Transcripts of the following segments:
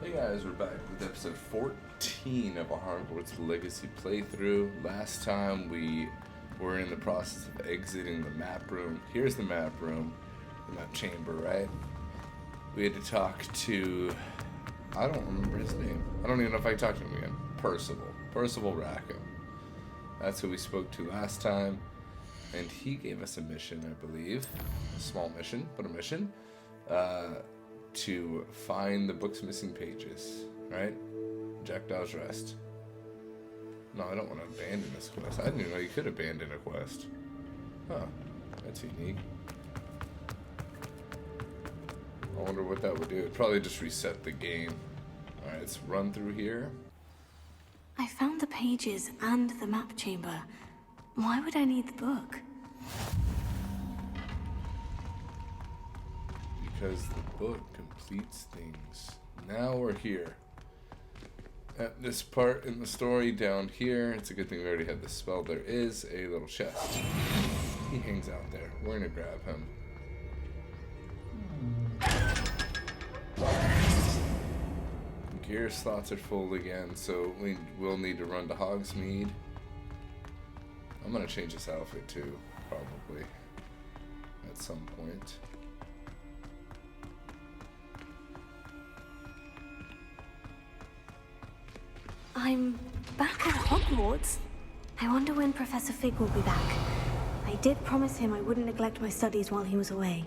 Hey guys, we're back with episode 14 of a Hogwarts Legacy playthrough. Last time we were in the process of exiting the map room. Here's the map room, the map chamber, right? We had to talk to, I don't remember his name. I don't even know if I talked to him again. Percival Rackham. That's who we spoke to last time. And he gave us a mission, I believe. A small mission, but a mission. To find the book's missing pages, right? Jackdaw's Rest. No, I don't want to abandon this quest. I didn't even know you could abandon a quest. Huh, that's unique. I wonder what that would do. It'd probably just reset the game. Alright, let's run through here. I found the pages and the map chamber. Why would I need the book? Because the book completes things. Now we're here. At this part in the story down here, it's a good thing we already had the spell. There is a little chest. He hangs out there. We're gonna grab him. Gear slots are full again, so we will need to run to Hogsmeade. I'm gonna change this outfit too, probably, at some point. I'm back at Hogwarts. I wonder when Professor Fig will be back. I did promise him I wouldn't neglect my studies while he was away.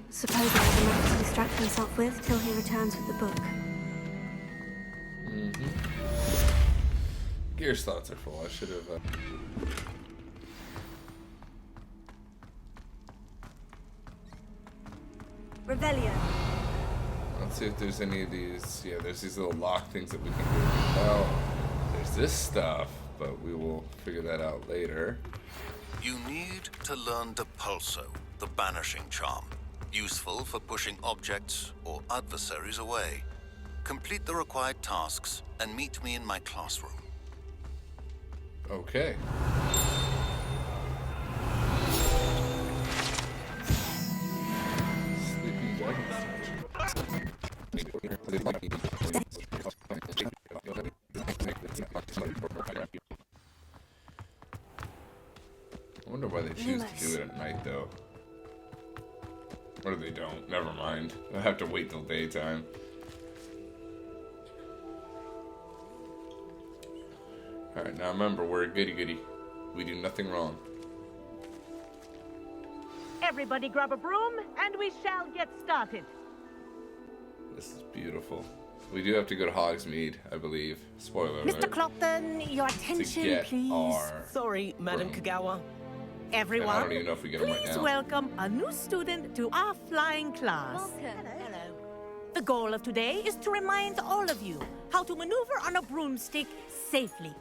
Suppose I have enough to distract myself with till he returns with the book. Gear slots are full. I should have... Revelio. Let's see if there's any of these. Yeah, there's these little lock things that we can do. Well, there's this stuff, but we will figure that out later. You need to learn Depulso, the banishing charm. Useful for pushing objects or adversaries away. Complete the required tasks and meet me in my classroom. Okay. Sleeping Dragon Statue. I wonder why they choose to do it at night, though. Or they don't. Never mind. I have to wait till daytime. Alright, now remember, we're a goody-goody. We do nothing wrong. Everybody grab a broom, and we shall get started. This is beautiful. We do have to go to Hogsmeade, I believe. Spoiler alert. Mr. Clopton, your attention, please. Sorry, Madam Kagawa. Everyone, I don't even know if we get them right please now. welcome a new student to our flying class. Hello. The goal of today is to remind all of you how to maneuver on a broomstick safely.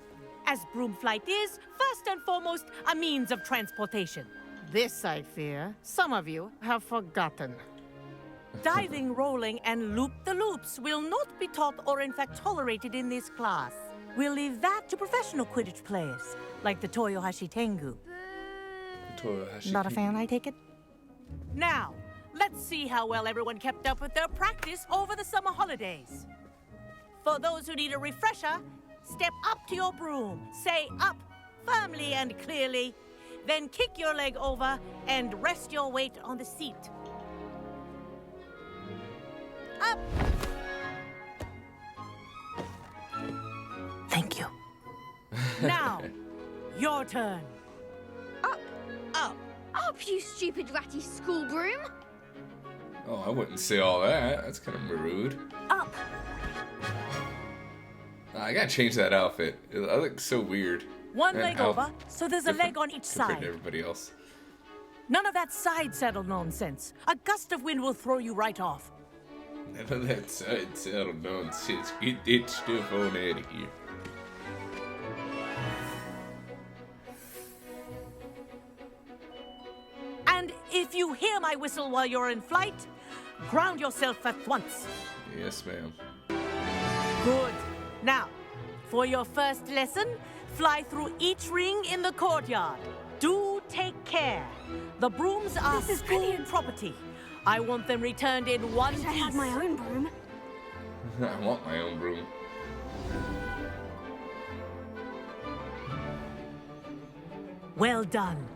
As broom flight is, first and foremost, a means of transportation. This, I fear, some of you have forgotten. Diving, rolling, and loop-the-loops will not be taught or in fact tolerated in this class. We'll leave that to professional Quidditch players, like the Toyohashi Tengu. Not a fan, I take it? Now, let's see how well everyone kept up with their practice over the summer holidays. For those who need a refresher, step up to your broom, say up firmly and clearly, then kick your leg over and rest your weight on the seat. Up! Thank you. Now, your turn. Up, you stupid ratty school broom! Oh, I wouldn't say all that. That's kind of rude. Up! I gotta change that outfit. I look so weird. One And leg how over, so there's a leg on each compared to side. everybody else. None of that side saddle nonsense. A gust of wind will throw you right off. None of that side saddle nonsense. Get that stuff on out of here. And if you hear my whistle while you're in flight, ground yourself at once. Yes, ma'am. Good. Now, for your first lesson, fly through each ring in the courtyard. Do take care. The brooms are This is school brilliant. property. I want them returned in one I piece. had my own broom. I want my own broom. Well done.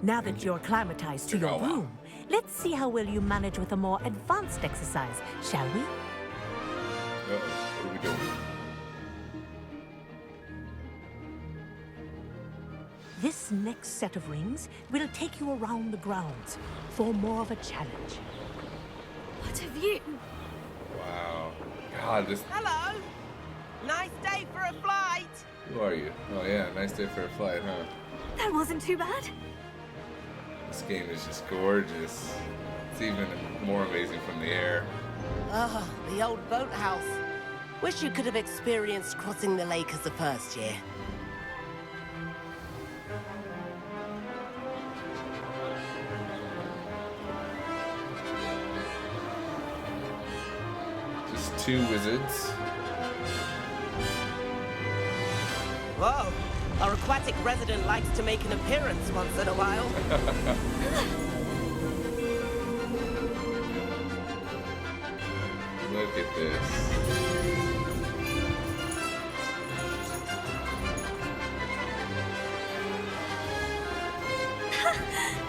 Now that you're acclimatized to your Oh, wow. room, let's see how well you manage with a more advanced exercise, shall we? Uh-oh, what are we doing? This next set of rings will take you around the grounds for more of a challenge. What a view! Wow. God, this... Hello. Nice day for a flight. Who are you? Oh yeah, nice day for a flight, huh? That wasn't too bad. This game is just gorgeous. It's even more amazing from the air. Ah, the old boathouse. Wish you could have experienced crossing the lake as a first year. Just two wizards. Whoa. Our aquatic resident likes to make an appearance once in a while. Look at this.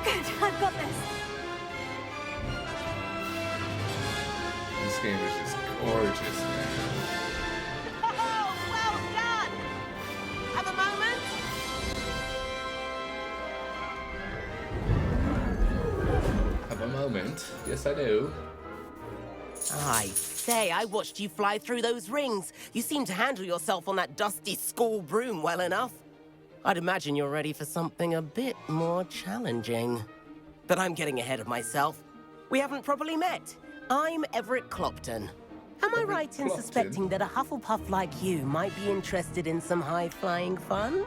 Good, I've got this. This game is just gorgeous, man. Oh, well done. Have a moment. Have a moment. Yes, I do. I say, I watched you fly through those rings. You seem to handle yourself on that dusty school broom well enough. I'd imagine you're ready for something a bit more challenging. But I'm getting ahead of myself. We haven't properly met. I'm Everett Clopton. Am I Everett right in Clopton? suspecting that a Hufflepuff like you might be interested in some high-flying fun?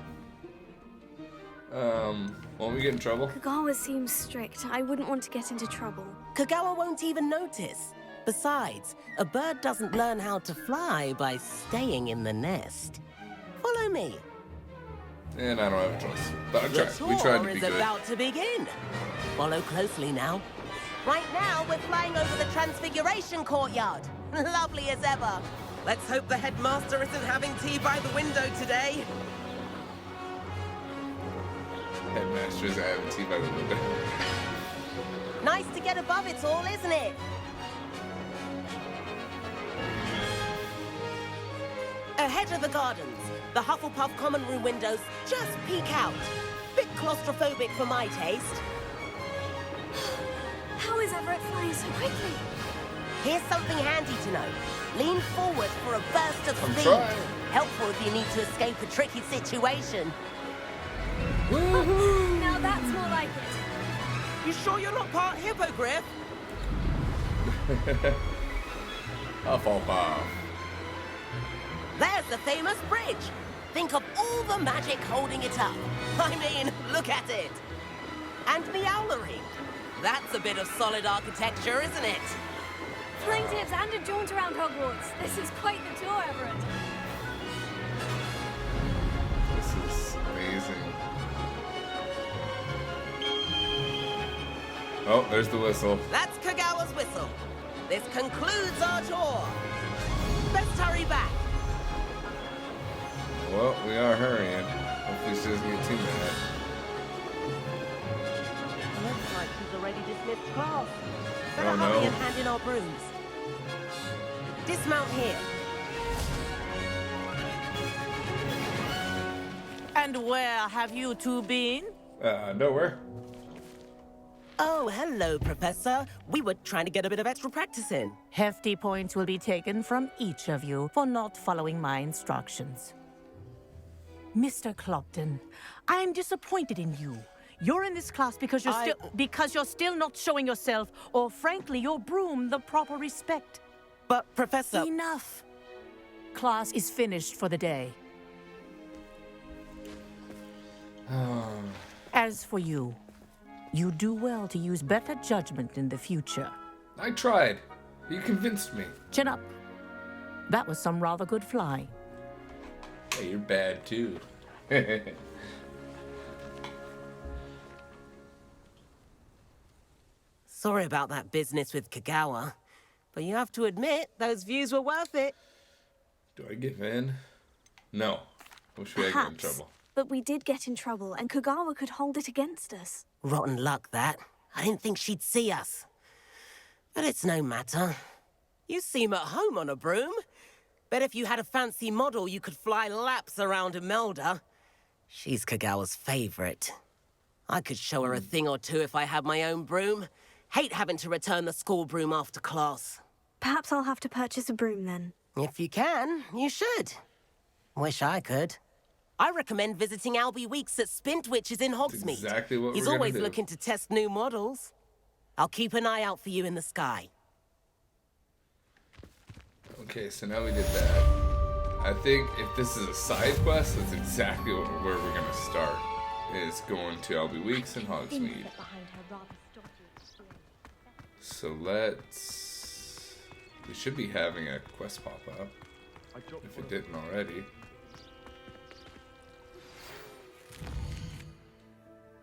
Won't we get in trouble? Kagawa seems strict. I wouldn't want to get into trouble. Kagawa won't even notice. Besides, a bird doesn't learn how to fly by staying in the nest. Follow me. And I don't have a choice. But I The tried. We tried to tour be is good. about to begin. Follow closely now. Right now, we're flying over the Transfiguration Courtyard. Lovely as ever. Let's hope the headmaster isn't having tea by the window today. Headmasters having tea by the window. Nice to get above it all, isn't it? Ahead of the gardens, the Hufflepuff common room windows just peek out. Bit claustrophobic for my taste. How is Everett flying so quickly? Here's something handy to know. Lean forward for a burst of I'm speed. trying. Helpful if you need to escape a tricky situation. Now that's more like it. You sure you're not part hippogriff? Hufflepuff. There's the famous bridge. Think of all the magic holding it up. I mean, look at it. And the owlery. That's a bit of solid architecture, isn't it? Flying tips and a jaunt around Hogwarts. This is quite the tour, Everett. This is amazing. Oh, there's the whistle. That's Kagawa's whistle. This concludes our tour. Let's hurry back. Well, we are hurrying. Hopefully she doesn't get too mad. Looks like she's already dismissed class. Oh, Better no. hurry and hand in our brooms. Dismount here. And where have you two been? Nowhere. Oh, hello, Professor. We were trying to get a bit of extra practice in. Hefty points will be taken from each of you for not following my instructions. Mr. Clopton, I'm disappointed in you. You're in this class because you're still not showing yourself, or frankly, your broom the proper respect. But, Professor... Enough. Class is finished for the day. As for you, you do well to use better judgment in the future. I tried. You convinced me. Chin up. That was some rather good flying. Hey, you're bad too. Sorry about that business with Kagawa. But you have to admit, those views were worth it. Do I give in? No. Wish we had got in trouble. But we did get in trouble, and Kogawa could hold it against us. Rotten luck, that. I didn't think she'd see us. But it's no matter. You seem at home on a broom. Bet if you had a fancy model, you could fly laps around Imelda. She's Kagawa's favorite. I could show her a thing or two if I had my own broom. Hate having to return the school broom after class. Perhaps I'll have to purchase a broom then. If you can, you should. Wish I could. I recommend visiting Albie Weeks at Spintwitches in Hogsmeade. Exactly what He's we're gonna always do. looking to test new models. I'll keep an eye out for you in the sky. Okay, so now we did that. I think if this is a side quest, that's exactly where we're gonna start. Is going to LB Weeks and Hogsmeade. So let's... We should be having a quest pop up. If it didn't already.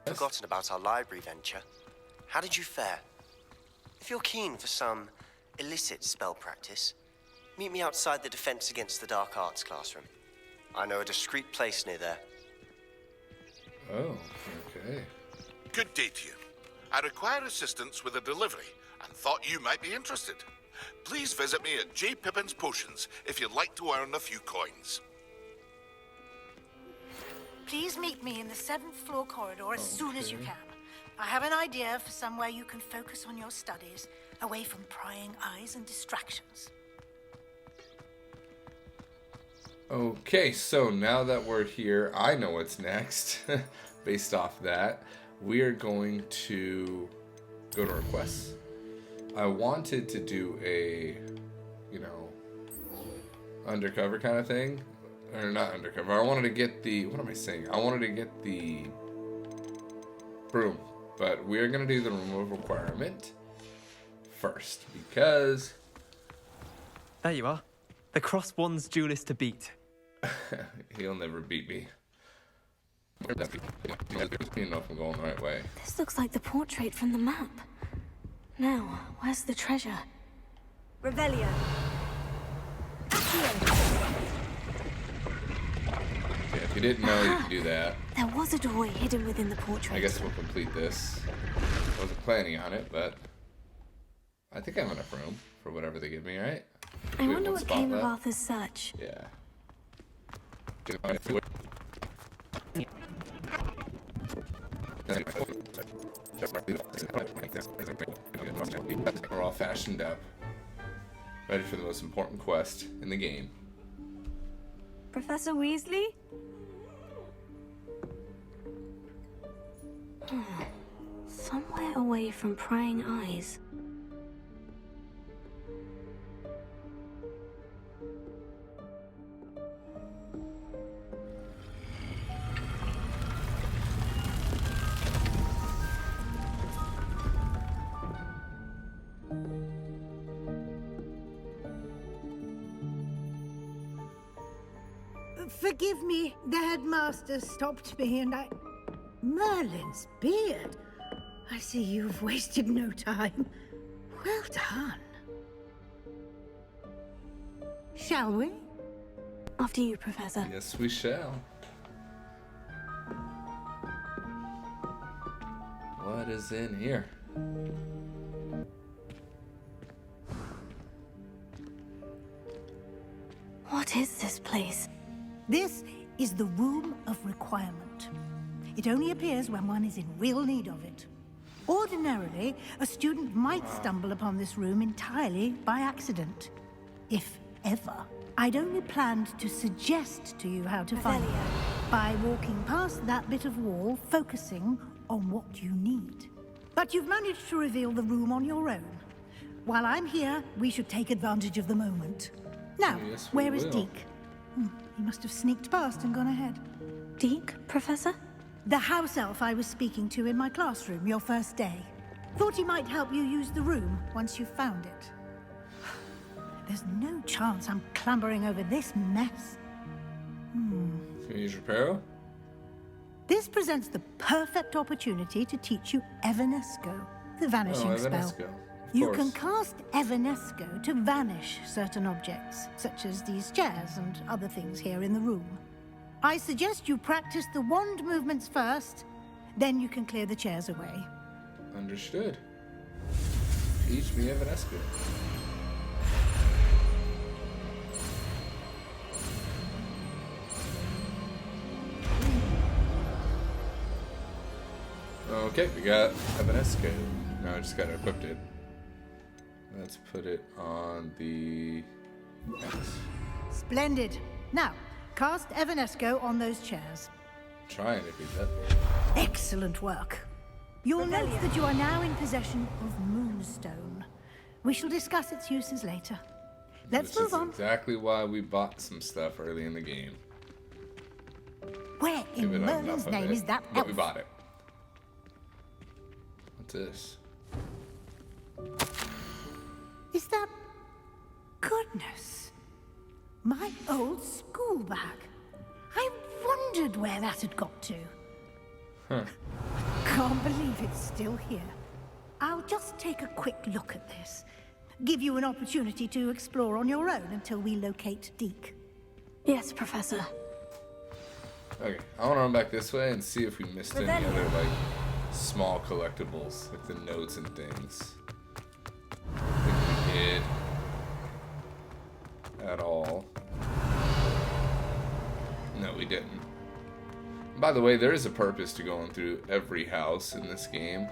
Forgotten about our library venture. How did you fare? If you're keen for some illicit spell practice, meet me outside the Defense Against the Dark Arts classroom. I know a discreet place near there. Oh, okay. Good day to you. I require assistance with a delivery and thought you might be interested. Please visit me at J. Pippin's Potions if you'd like to earn a few coins. Please meet me in the 7th floor corridor as soon as you can. I have an idea for somewhere you can focus on your studies, away from prying eyes and distractions. Okay, so now that we're here, I know what's next. Based off that, we are going to go to requests. I wanted to do a, undercover kind of thing. Or not undercover. I wanted to get the... What am I saying? I wanted to get the broom. But we are going to do the remove requirement first. Because... There you are. The Cross One's duelist to beat. He'll never beat me. I don't know if I'm going the right way. This looks like the portrait from the map. Now, where's the treasure? Revelio. Yeah, if you didn't know, you could do that. There was a doorway hidden within the portrait. I guess we'll complete this. Wasn't planning on it, but I think I have enough room for whatever they give me, right? I We have wonder one what spot came of left. Arthur's search. Yeah. We're all fashioned up. Ready for the most important quest in the game. Professor Weasley? Somewhere away from prying eyes. Forgive me, the headmaster stopped me and I... Merlin's beard. I see you've wasted no time. Well done. Shall we? After you, Professor. Yes, we shall. What is in here? What is this place? This is the Room of Requirement. It only appears when one is in real need of it. Ordinarily, a student might stumble upon this room entirely by accident. If ever. I'd only planned to suggest to you how to find it by walking past that bit of wall, focusing on what you need. But you've managed to reveal the room on your own. While I'm here, we should take advantage of the moment. Now, Yes, we where is will. Deke? He must have sneaked past and gone ahead. Deke, Professor? The house elf I was speaking to in my classroom your first day. Thought he might help you use the room once you've found it. There's no chance I'm clambering over this mess. Can you use Reparo? This presents the perfect opportunity to teach you Evanesco, the vanishing spell. Evanesco. You course. can cast Evanesco to vanish certain objects, such as these chairs and other things here in the room. I suggest you practice the wand movements first, then you can clear the chairs away. Understood. Teach me Evanesco. Okay, we got Evanesco. Now I just gotta equip it. Let's put it on the X. Splendid. Now, cast Evanesco on those chairs. Trying to do that. Excellent work. You'll note that you are now in possession of Moonstone. We shall discuss its uses later. Let's Which move is on. exactly why we bought some stuff early in the game. Where Give it in enough Merlin's of name it, is that but elf? we bought it. What's this? Is that... Goodness. My old school bag. I wondered where that had got to. Huh. Can't believe it's still here. I'll just take a quick look at this. Give you an opportunity to explore on your own until we locate Deke. Yes, Professor. Okay, I want to run back this way and see if we missed any other, like, small collectibles, like the notes and things. I don't think we did at all. No, we didn't. By the way, there is a purpose to going through every house in this game.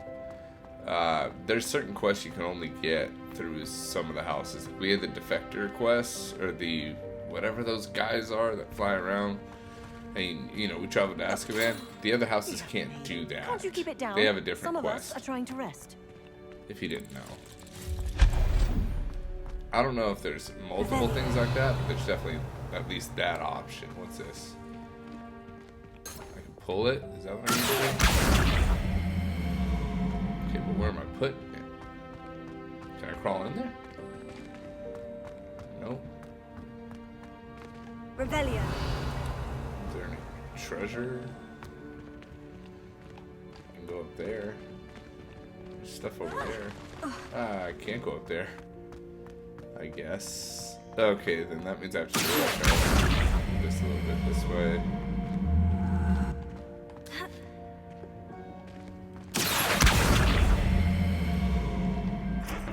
There's certain quests you can only get through some of the houses. We had the defector quests, or the whatever those guys are that fly around. And, you know, we traveled to Azkaban. The other houses can't do that. Can't you keep it down? They have a different Some of quest. us are trying to rest. If you didn't know. I don't know if there's multiple things like that, but there's definitely at least that option. What's this? I can pull it? Is that what I need to do? Okay, but where am I putting it? Can I crawl in there? Nope. Revelia. Is there any treasure? I can go up there. There's stuff over there. Ah, I can't go up there. I guess. Okay, then that means I have to go just a little bit this way.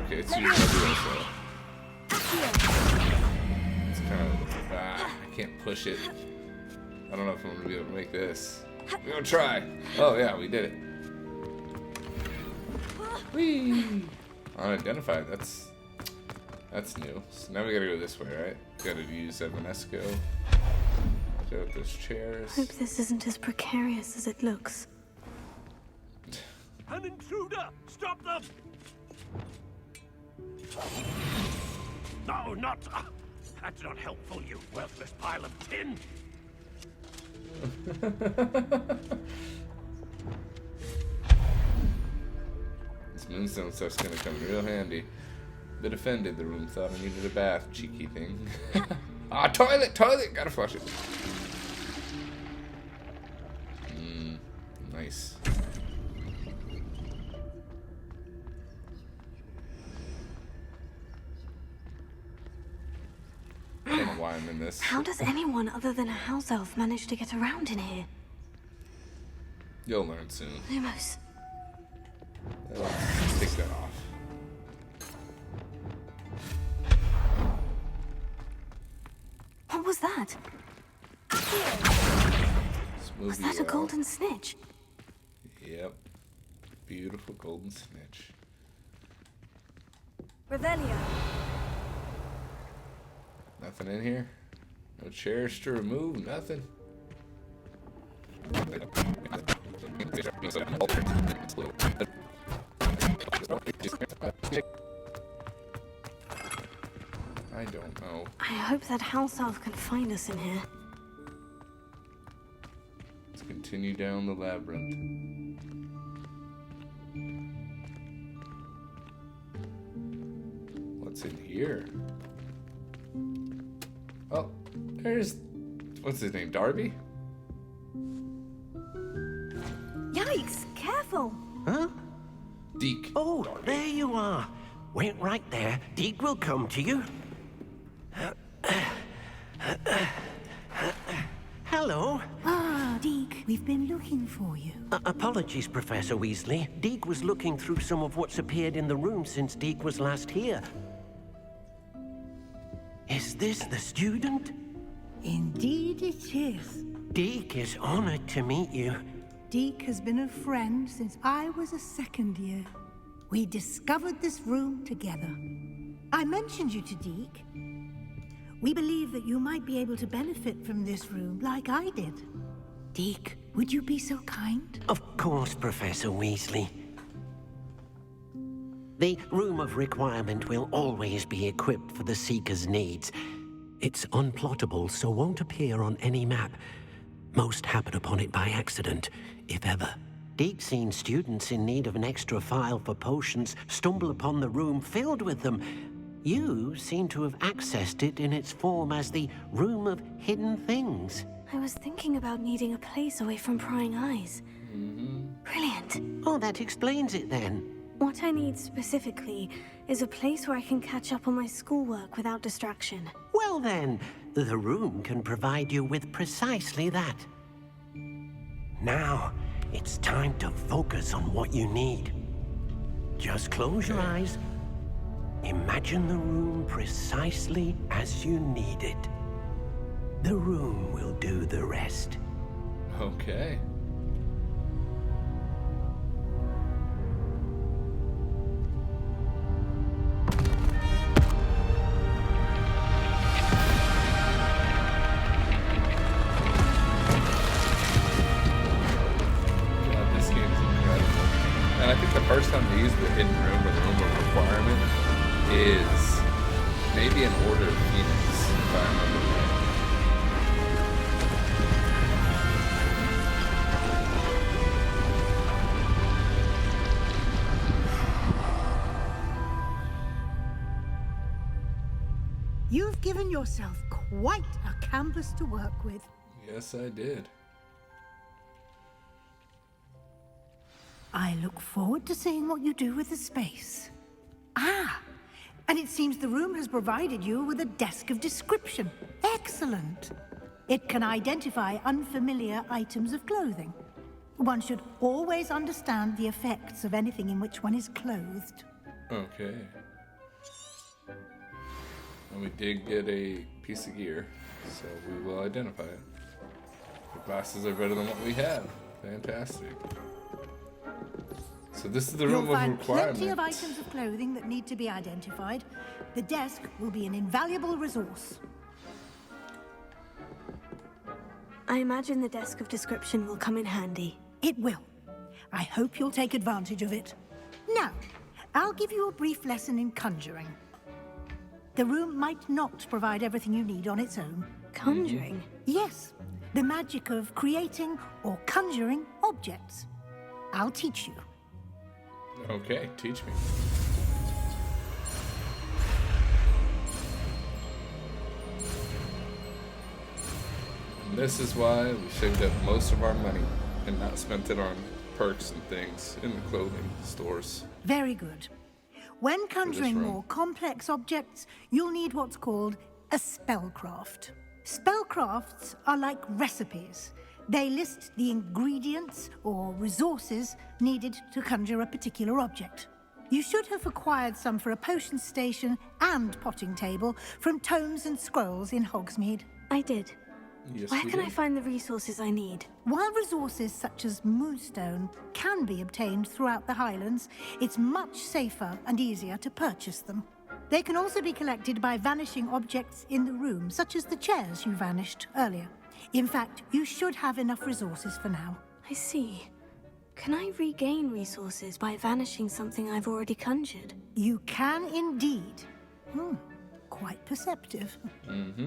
Okay, it's usually so. It's kind of I can't push it. I don't know if I'm gonna be able to make this. We're gonna try. Oh yeah, we did it. Whee! Unidentified. That's new. So now we gotta go this way, right? Gotta use Evanesco. Go with those chairs. Hope this isn't as precarious as it looks. An intruder! Stop them! No, not... that's not helpful, you worthless pile of tin! This moonstone stuff's gonna come real handy. Bit offended, the room thought I needed a bath, cheeky thing. Ah, toilet! Gotta flush it. Nice. I don't know why I'm in this. How does anyone other than a house elf manage to get around in here? You'll learn soon. Lumos. Let's take that off. What was that? Smooth Was that you a out. golden snitch? Yep. Beautiful golden snitch. Revelia. Nothing in here? No chairs to remove? Nothing? I don't know. I hope that house elf can find us in here. Let's continue down the labyrinth. What's in here? Oh, there's... What's his name? Darby? Yikes! Careful! Huh? Deke. Oh, Darby. there you are. Wait right there. Deke will come to you. Hello. Ah, Deke, we've been looking for you. Apologies, Professor Weasley. Deke was looking through some of what's appeared in the room since Deke was last here. Is this the student? Indeed it is. Deke is honored to meet you. Deke has been a friend since I was a second year. We discovered this room together. I mentioned you to Deke. We believe that you might be able to benefit from this room like I did. Deke, would you be so kind? Of course, Professor Weasley. The Room of Requirement will always be equipped for the Seeker's needs. It's unplottable, so won't appear on any map. Most happen upon it by accident, if ever. Deke's seen students in need of an extra file for potions stumble upon the room filled with them. You seem to have accessed it in its form as the Room of Hidden Things. I was thinking about needing a place away from prying eyes. Brilliant. Oh, that explains it then. What I need specifically is a place where I can catch up on my schoolwork without distraction. Well then, the room can provide you with precisely that. Now, it's time to focus on what you need. Just close your eyes. Imagine the room precisely as you need it. The room will do the rest. Okay. And I think the first time they used the hidden room or the room of requirement is maybe an Order of Phoenix, if I remember right. You've given yourself quite a campus to work with. Yes, I did. I look forward to seeing what you do with the space. Ah, and it seems the room has provided you with a desk of description. Excellent. It can identify unfamiliar items of clothing. One should always understand the effects of anything in which one is clothed. Okay. And we did get a piece of gear, so we will identify it. The glasses are better than what we have. Fantastic. So this is the room You'll of find requirement. plenty of items of clothing that need to be identified. The desk will be an invaluable resource. I imagine the desk of description will come in handy. It will. I hope you'll take advantage of it. Now, I'll give you a brief lesson in conjuring. The room might not provide everything you need on its own. Conjuring? Yes, the magic of creating or conjuring objects. I'll teach you. Okay, teach me. And this is why we saved up most of our money and not spent it on perks and things in the clothing stores. Very good. When conjuring more complex objects, you'll need what's called a spellcraft. Spellcrafts are like recipes. They list the ingredients or resources needed to conjure a particular object. You should have acquired some for a potion station and potting table from tomes and scrolls in Hogsmeade. I did. Yes, Where can I find the resources I need? While resources such as moonstone can be obtained throughout the Highlands, it's much safer and easier to purchase them. They can also be collected by vanishing objects in the room, such as the chairs you vanished earlier. In fact, you should have enough resources for now. I see. Can I regain resources by vanishing something I've already conjured? You can indeed. Quite perceptive.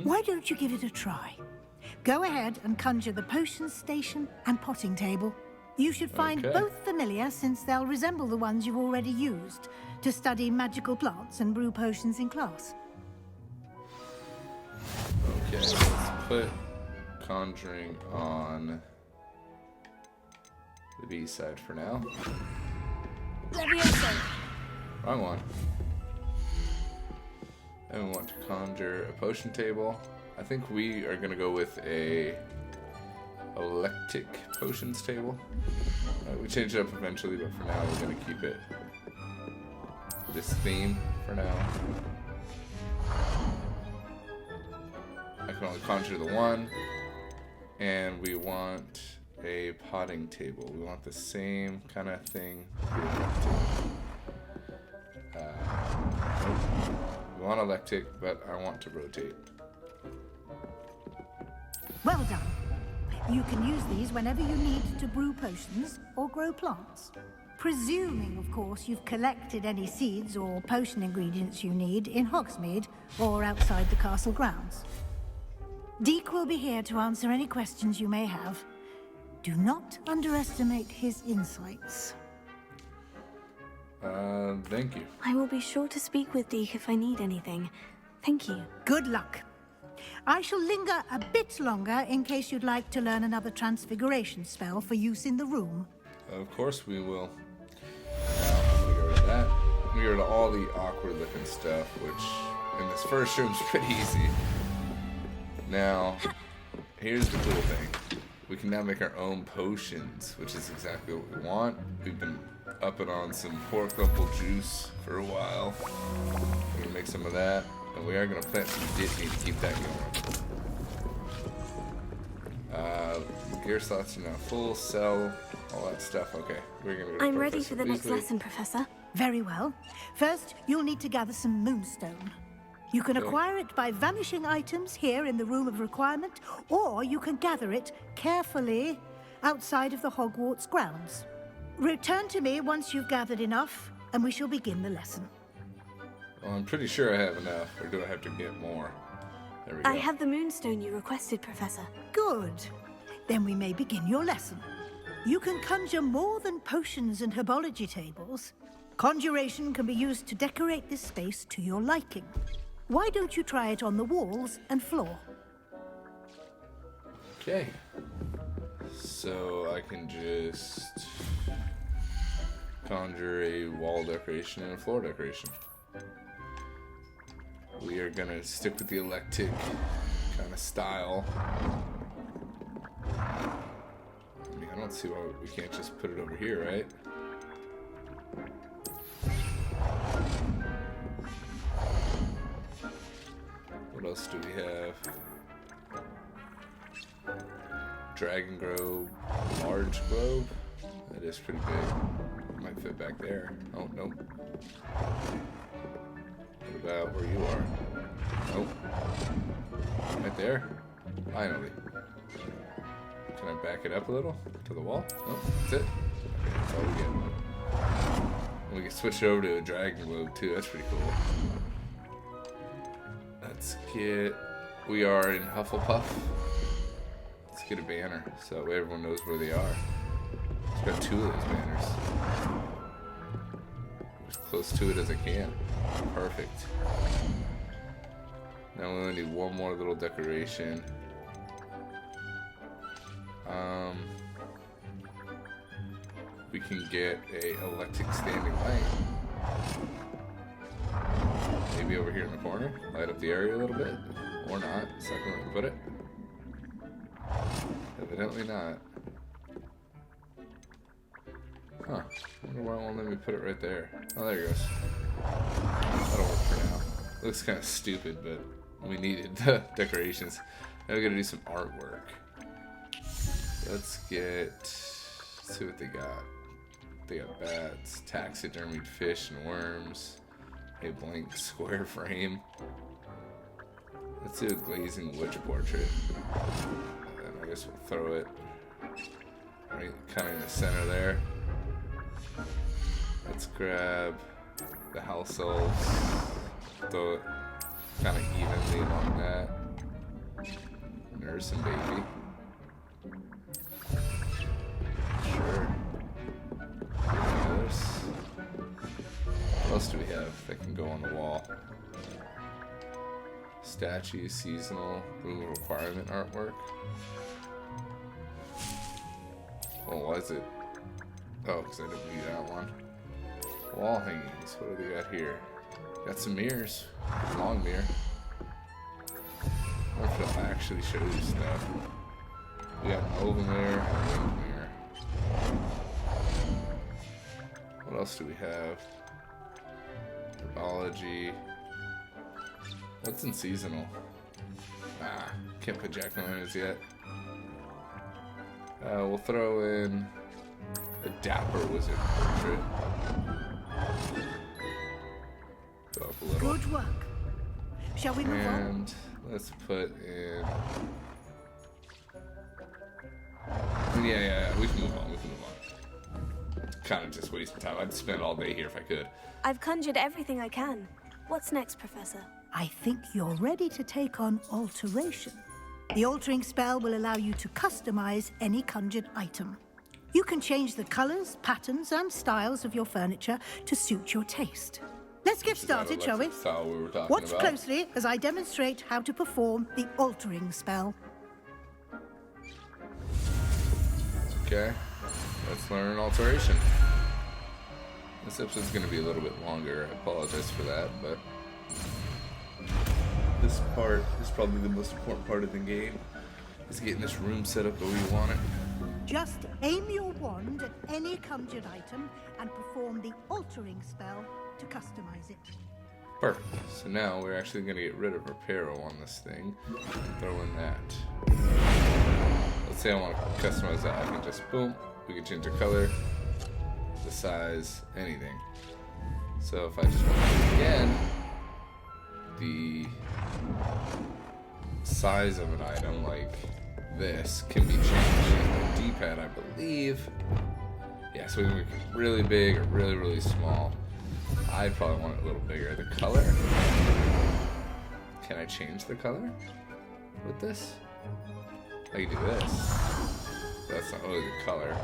Why don't you give it a try? Go ahead and conjure the potion station and potting table. You should find both familiar, since they'll resemble the ones you've already used to study magical plants and brew potions in class. Okay, let's put conjuring on the B side for now. Levioso. Wrong one. And we want to conjure a potion table. I think we are going to go with a electric potions table. We change it up eventually, but for now we're going to keep it this theme for now. I can only conjure the one, and we want a potting table. We want the same kind of thing. We want electric, but I want to rotate. Well done. You can use these whenever you need to brew potions or grow plants. Presuming, of course, you've collected any seeds or potion ingredients you need in Hogsmeade or outside the castle grounds. Deke will be here to answer any questions you may have. Do not underestimate his insights. Thank you. I will be sure to speak with Deke if I need anything. Thank you. Good luck. I shall linger a bit longer in case you'd like to learn another transfiguration spell for use in the room. Of course we will. We get rid of that. We get rid of all the awkward looking stuff, which in this first room is pretty easy. Now, here's the cool thing. We can now make our own potions, which is exactly what we want. We've been upping on some pork knuckle juice for a while. We're gonna make some of that, and we are gonna plant some Disney to keep that going. Gear slots are now full, sell, all that stuff. Okay, we're gonna go to I'm ready Professor for the next Weasley. lesson, Professor. Very well. First, you'll need to gather some moonstone. You can Okay. acquire it by vanishing items here in the Room of Requirement, or you can gather it carefully outside of the Hogwarts grounds. Return to me once you've gathered enough, and we shall begin the lesson. Well, I'm pretty sure I have enough, or do I have to get more? There we go. I have the moonstone you requested, Professor. Good. Then we may begin your lesson. You can conjure more than potions and herbology tables. Conjuration can be used to decorate this space to your liking. Why don't you try it on the walls and floor? Okay. So I can just conjure a wall decoration and a floor decoration. We are gonna stick with the electric kind of style. I mean, I don't see why we can't just put it over here, right? What else do we have? Dragon Grove, large globe. That is pretty big. Might fit back there. Oh, nope. What about where you are? Nope. Right there? Finally. Can I back it up a little? To the wall? Nope, that's it. Okay, that's all we get. And we can switch it over to a dragon globe too. That's pretty cool. Let's get... We are in Hufflepuff. Let's get a banner so that way everyone knows where they are. It's got 2 of those banners. As close to it as I can. Perfect. Now we only need one more little decoration. We can get a electric standing light. Maybe over here in the corner. Light up the area a little bit. Or not. Second where we put it. Evidently not. Huh. I wonder why it won't let me put it right there. Oh, there it goes. That'll work for now. Looks kind of stupid, but we needed the decorations. Now we gotta do some artwork. Let's see what they got. They got bats, taxidermied fish and worms, a blank square frame. Let's do a glazing witch portrait. And I guess we'll throw it right kind of in the center there. Let's grab the house elves, throw it kind of evenly along that. Nurse and baby. Sure. Others. What else do we have that can go on the wall? Statue, seasonal, room of requirement artwork. Well, why is it? Oh, because I didn't need that one. Wall hangings. What do we got here? Got some mirrors. Long mirror. I wonder if it'll actually show you stuff. We got an oval mirror and a winged mirror. What else do we have? Herbology. What's in seasonal? Ah, can't put jack-o'-lanterns yet. We'll throw in a dapper wizard portrait. Go up a little. Good work. Shall we move on? And let's put in. Yeah, we can move on. Kind of just wasting time. I'd spend all day here if I could. I've conjured everything I can. What's next, Professor? I think you're ready to take on alteration. The altering spell will allow you to customize any conjured item. You can change the colors, patterns, and styles of your furniture to suit your taste. Let's get started, shall we? Style we were talking Watch about. closely as I demonstrate how to perform the altering spell. Okay, let's learn alteration. This episode's going to be a little bit longer. I apologize for that, but this part is probably the most important part of the game, is getting this room set up the way you want it. Just aim your wand at any conjured item and perform the altering spell to customize it. Perfect. So now we're actually going to get rid of Reparo on this thing. Throw in that. Let's say I want to customize that. I can just, boom, we can change the color, the size, anything. So if I just want to do it again, the size of an item like this can be changed with the D-pad, I believe. Yeah, so we can make it really big or really, really small. I'd probably want it a little bigger. The color? Can I change the color with this? I can do this. That's not really the color.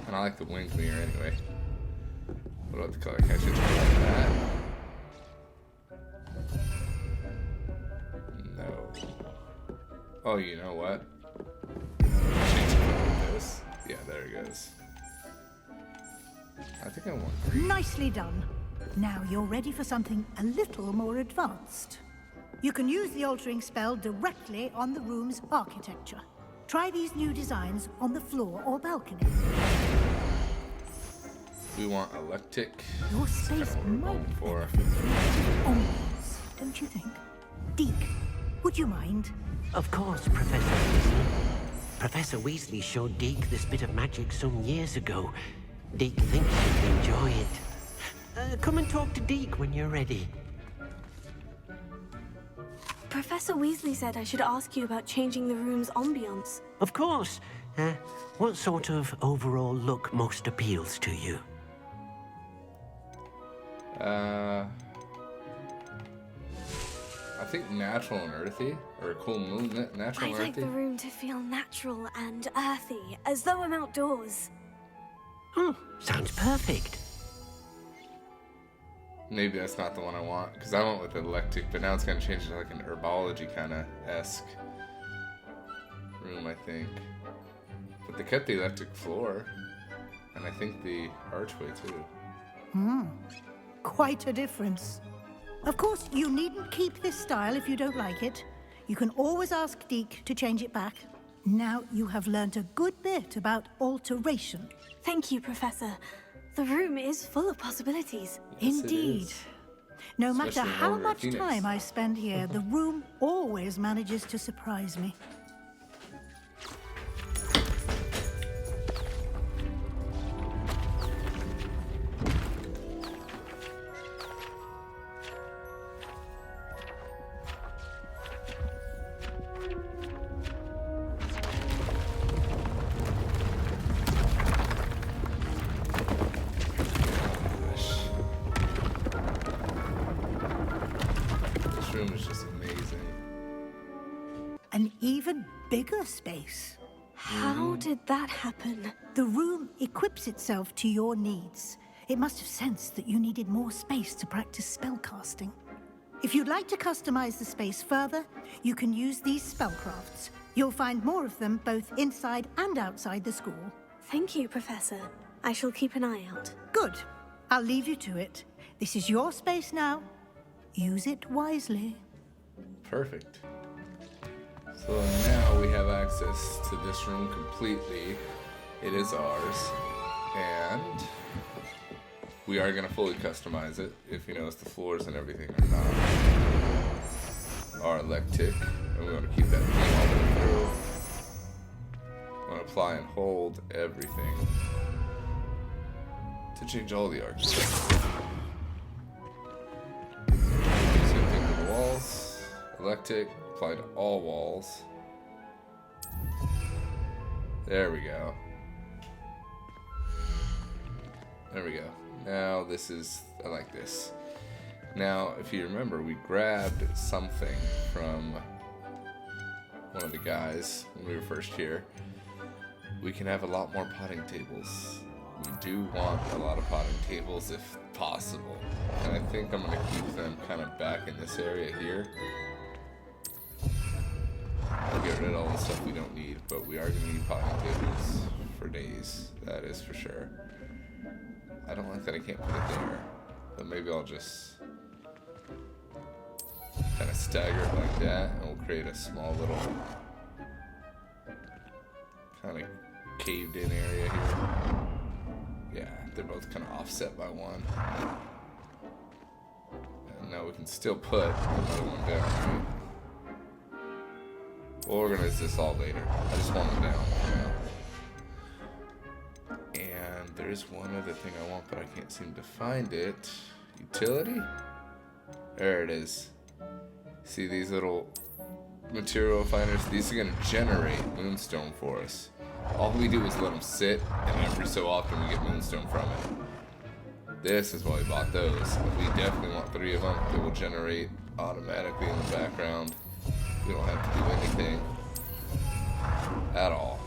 And I like the winged mirror anyway. What about the color? Can I change it like that? No. Oh, you know what? Change it like this. Yeah, there it goes. I think I want green. Nicely done. Now you're ready for something a little more advanced. You can use the altering spell directly on the room's architecture. Try these new designs on the floor or balcony. We want electric. Your space might for. Onwards, don't you think? Deke, would you mind? Of course, Professor Weasley. Professor Weasley showed Deke this bit of magic some years ago. Deke thinks you'd enjoy it. Come and talk to Deke when you're ready. Professor Weasley said I should ask you about changing the room's ambiance. Of course. What sort of overall look most appeals to you? I think natural and earthy, or a cool moon. Natural I'd and like earthy. the room to feel natural and earthy, as though I'm outdoors. Sounds perfect. Maybe that's not the one I want, because I went with electric, but now it's going to change to like an herbology kind of esque room, I think. But they kept the electric floor, and I think the archway too. Quite a difference. Of course, you needn't keep this style if you don't like it. You can always ask Deke to change it back. Now you have learnt a good bit about alteration. Thank you, Professor. The room is full of possibilities. Yes, it Indeed. is. No matter Especially in how Order of much Phoenix. time I spend here, the room always manages to surprise me. This room is just amazing. An even bigger space. How did that happen? The room equips itself to your needs. It must have sensed that you needed more space to practice spellcasting. If you'd like to customize the space further, you can use these spellcrafts. You'll find more of them both inside and outside the school. Thank you, Professor. I shall keep an eye out. Good. I'll leave you to it. This is your space now. Use it wisely. Perfect. So now we have access to this room completely. It is ours. And we are going to fully customize it. If you notice, the floors and everything are not are electric. And we want to keep that theme all the way through. We want to apply and hold everything to change all the architecture. Same thing with the walls. Electric, apply to all walls. There we go. There we go. Now this is, I like this. Now, if you remember, we grabbed something from one of the guys when we were first here. We can have a lot more potting tables. We do want a lot of potting tables if possible. And I think I'm going to keep them kind of back in this area here. I'll get rid of all the stuff we don't need, but we are going to need potting tables for days. That is for sure. I don't like that I can't put it there, but maybe I'll just kind of stagger it like that, and we'll create a small little kind of caved in area here. Yeah, they're both kind of offset by one. And now we can still put another one down, right? We'll organize this all later. I just want them down for now. And there's one other thing I want, but I can't seem to find it. Utility? There it is. See these little material refiners? These are going to generate moonstone for us. All we do is let them sit, and every so often we get moonstone from it. This is why we bought those. We definitely want 3 of them. They will generate automatically in the background. We don't have to do anything at all.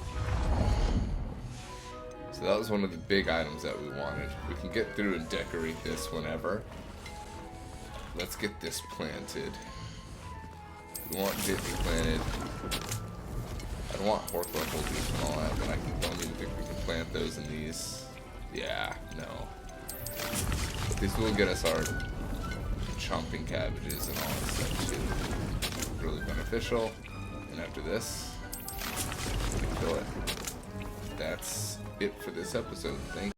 So that was one of the big items that we wanted. We can get through and decorate this whenever. Let's get this planted. We want Disney planted. I don't want horticulture and all that, but I don't even think we can plant those in these. Yeah, no. But these will get us our chomping cabbages and all that stuff too. Really beneficial. And after this, we kill it. That's it for this episode. Thank you.